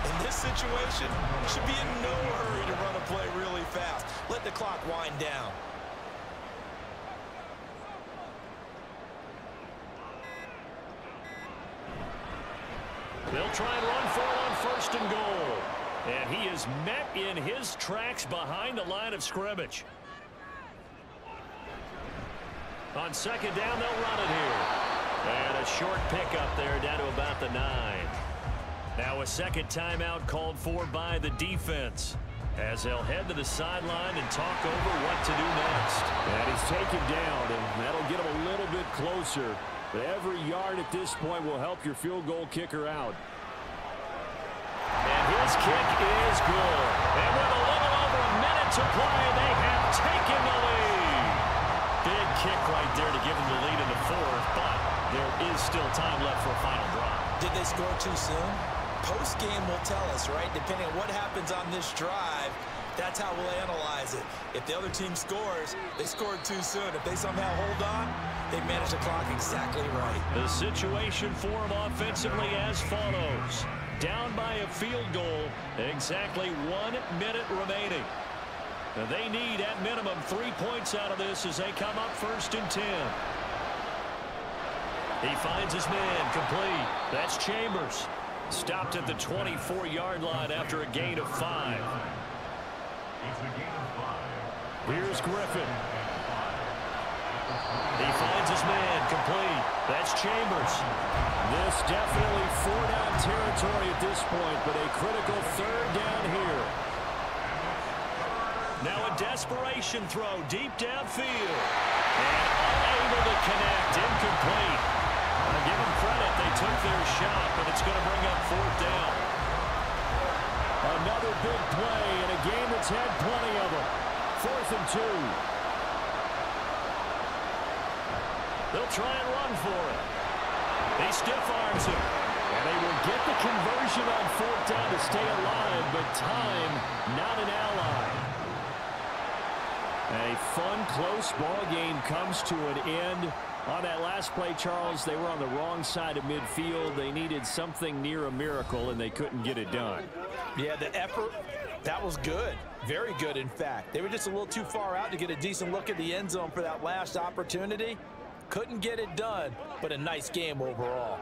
in this situation, should be in no hurry to run a play really fast. Let the clock wind down. They'll try and run for it on 1st and goal. And he is met in his tracks behind the line of scrimmage. On 2nd down, they'll run it here. And a short pickup there down to about the 9. Now a 2nd timeout called for by the defense, as they'll head to the sideline and talk over what to do next. And he's taken down, and that'll get him a little bit closer. But every yard at this point will help your field goal kicker out. And his kick is good. And with a little over a minute to play, they have taken the lead. Big kick right there to give them the lead in the 4th, but there is still time left for a final drive. Did they score too soon? Post-game will tell us, right? Depending on what happens on this drive, that's how we'll analyze it. If the other team scores, they scored too soon. If they somehow hold on, they manage the clock exactly right. The situation for them offensively as follows. Down by a field goal, exactly 1 minute remaining. Now they need, at minimum, 3 points out of this as they come up 1st and 10. He finds his man, complete. That's Chambers. Stopped at the 24-yard line after a gain of 5. It's a gain of 5. Here's Griffin. He finds his man, complete. That's Chambers. This definitely 4-down territory at this point, but a critical 3rd down here. Now a desperation throw deep downfield. And unable to connect, incomplete. I'll give them credit, they took their shot, but it's going to bring up 4th down. Another big play in a game that's had plenty of them. 4th and 2. They'll try and run for it. He stiff-arms him. And they will get the conversion on 4th down to stay alive, but time not an ally. A fun, close ball game comes to an end. On that last play, Charles, they were on the wrong side of midfield. They needed something near a miracle, and they couldn't get it done. Yeah, the effort, that was good. Very good, in fact. They were just a little too far out to get a decent look at the end zone for that last opportunity. Couldn't get it done, but a nice game overall.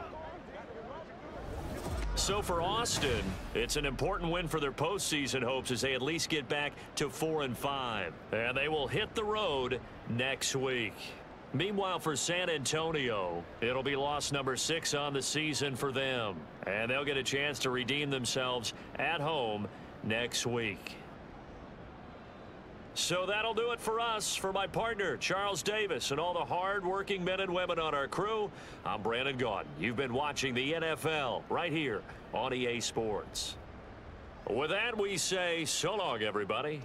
So for Austin, it's an important win for their postseason hopes as they at least get back to 4-5. And they will hit the road next week. Meanwhile, for San Antonio, it'll be loss number 6 on the season for them. And they'll get a chance to redeem themselves at home next week. So that'll do it for us. For my partner, Charles Davis, and all the hard-working men and women on our crew, I'm Brandon Gaudin. You've been watching the NFL right here on EA Sports. With that, we say so long, everybody.